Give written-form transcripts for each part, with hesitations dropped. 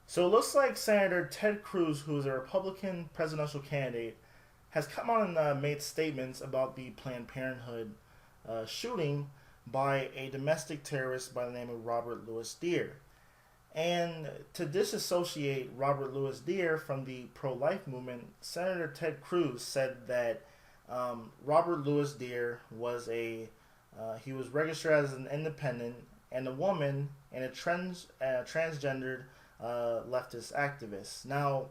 So it looks like Senator Ted Cruz, who is a Republican presidential candidate, has come out and made statements about the Planned Parenthood shooting by a domestic terrorist by the name of Robert Louis Deere. And to disassociate Robert Louis Deere from the pro life movement, Senator Ted Cruz said that Robert Louis Deere he was registered as an independent and a woman and a transgendered leftist activist. Now,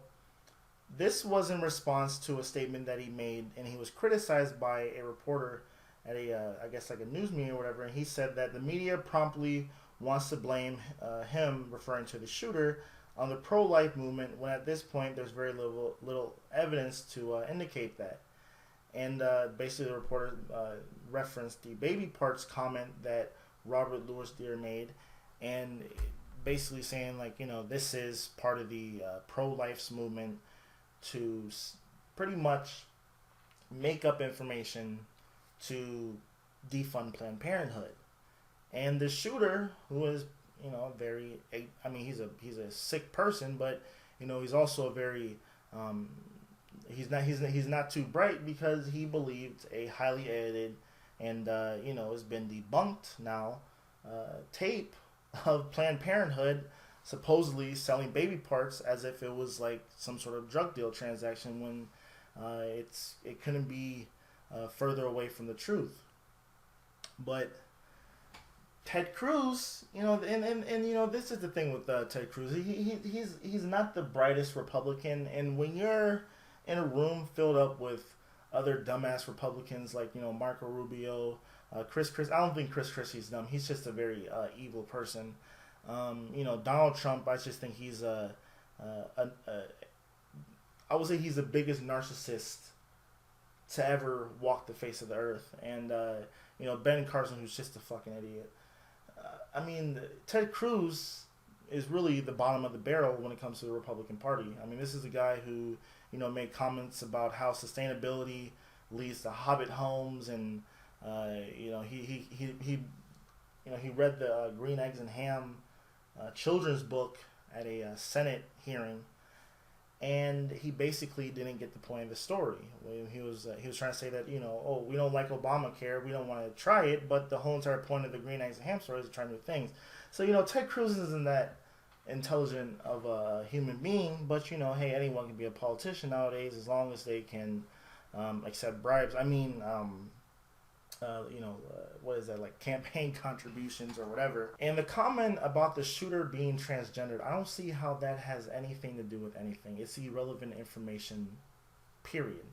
this was in response to a statement that he made, and he was criticized by a reporter at I guess like a news meeting or whatever, and he said that the media promptly wants to blame him, referring to the shooter, on the pro-life movement, when at this point there's very little evidence to indicate that. And basically the reporter referenced the baby parts comment that Robert Louis Deere made, and basically saying, like, this is part of the pro-life's movement to pretty much make up information to defund Planned Parenthood. And the shooter, who is, he's a sick person, but he's also a very he's not too bright, because he believed a highly edited and has been debunked now tape of Planned Parenthood supposedly selling baby parts as if it was like some sort of drug deal transaction, when it couldn't be further away from the truth. But Ted Cruz, and this is the thing with Ted Cruz. He's not the brightest Republican, and when you're in a room filled up with other dumbass Republicans like Marco Rubio, Chris, I don't think Chris Christie's dumb. He's just a very evil person. Donald Trump, I just think he's I would say he's the biggest narcissist to ever walk the face of the earth. And Ben Carson, who's just a fucking idiot. Ted Cruz is really the bottom of the barrel when it comes to the Republican Party. This is a guy who made comments about how sustainability leads to hobbit homes, and he read the Green Eggs and Ham children's book at a Senate hearing, and he basically didn't get the point of the story. He was trying to say that we don't like Obamacare, we don't want to try it, but the whole entire point of the Green Eggs and Ham story is to try new things. So Ted Cruz isn't that intelligent of a human being, but hey, anyone can be a politician nowadays as long as they can accept bribes. What is that, like campaign contributions or whatever. And the comment about the shooter being transgendered, I don't see how that has anything to do with anything. It's irrelevant information, period.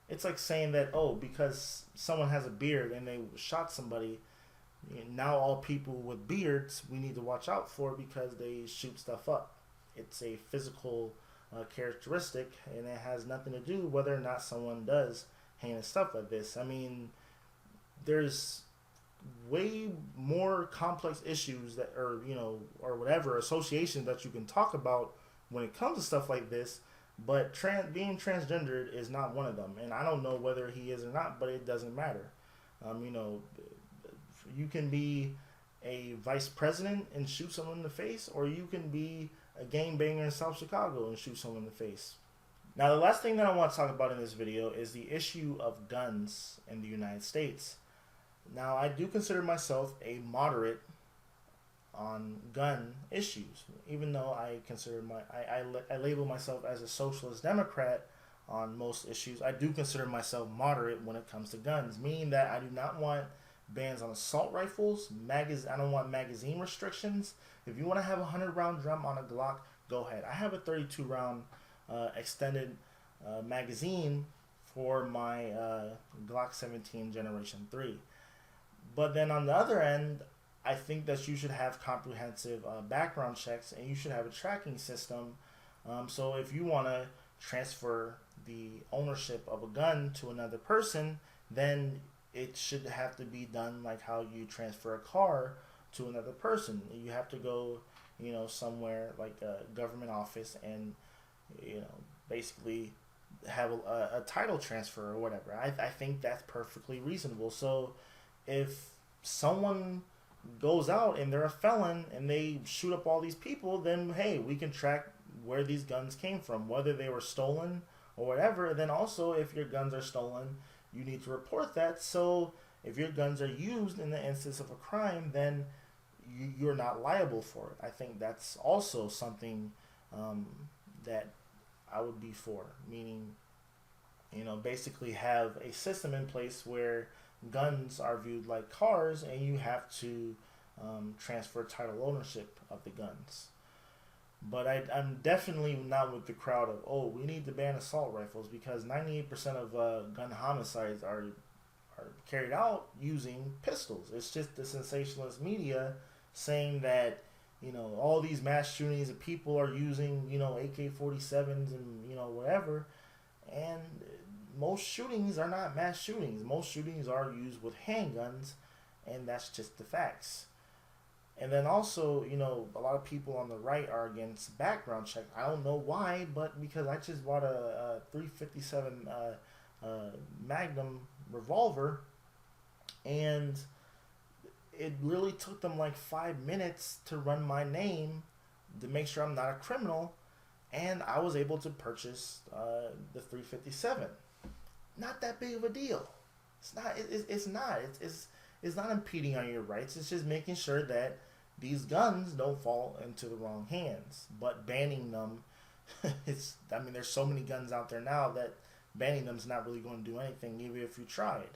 It's like saying that, because someone has a beard and they shot somebody, now all people with beards we need to watch out for because they shoot stuff up. It's a physical characteristic, and it has nothing to do whether or not someone does heinous stuff like this. There's way more complex issues that are, or whatever, associations that you can talk about when it comes to stuff like this, but being transgendered is not one of them. And I don't know whether he is or not, but it doesn't matter. You can be a vice president and shoot someone in the face, or you can be a gangbanger in South Chicago and shoot someone in the face. Now, the last thing that I want to talk about in this video is the issue of guns in the United States. Now, I do consider myself a moderate on gun issues, even though I label myself as a socialist Democrat on most issues. I do consider myself moderate when it comes to guns, meaning that I do not want bans on assault rifles. I don't want magazine restrictions. If you want to have a 100-round drum on a Glock, go ahead. I have a 32-round extended magazine for my Glock 17 Generation 3. But then on the other end, I think that you should have comprehensive background checks, and you should have a tracking system. So if you want to transfer the ownership of a gun to another person, then it should have to be done like how you transfer a car to another person. You have to go, somewhere like a government office and, basically have a title transfer or whatever. I think that's perfectly reasonable. So if someone goes out and they're a felon and they shoot up all these people, then hey, we can track where these guns came from, whether they were stolen or whatever. Then also, if your guns are stolen, you need to report that. So if your guns are used in the instance of a crime, then you're not liable for it. I think that's also something that I would be for, meaning, basically have a system in place where guns are viewed like cars and you have to transfer title ownership of the guns. But I'm definitely not with the crowd of, oh, we need to ban assault rifles, because 98% of gun homicides are carried out using pistols. It's just the sensationalist media saying that, all these mass shootings that people are using, AK-47s and, whatever. And most shootings are not mass shootings. Most shootings are used with handguns, and that's just the facts. And then also, a lot of people on the right are against background check. I don't know why, but because I just bought a 357 Magnum revolver, and it really took them like 5 minutes to run my name to make sure I'm not a criminal, and I was able to purchase the 357. Not that big of a deal. It's not. It's not. It's not impeding on your rights. It's just making sure that these guns don't fall into the wrong hands. But banning them, there's so many guns out there now that banning them is not really going to do anything, even if you tried,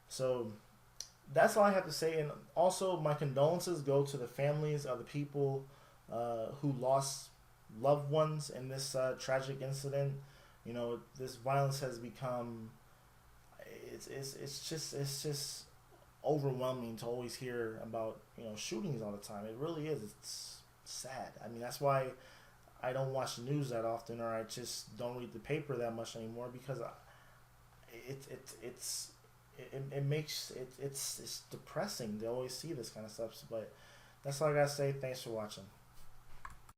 So that's all I have to say. And also, my condolences go to the families of the people who lost loved ones in this tragic incident. This violence has become, it's just overwhelming to always hear about, shootings all the time. It really is. It's sad. That's why I don't watch the news that often, or I just don't read the paper that much anymore, because it's depressing to always see this kind of stuff. But that's all I gotta say. Thanks for watching.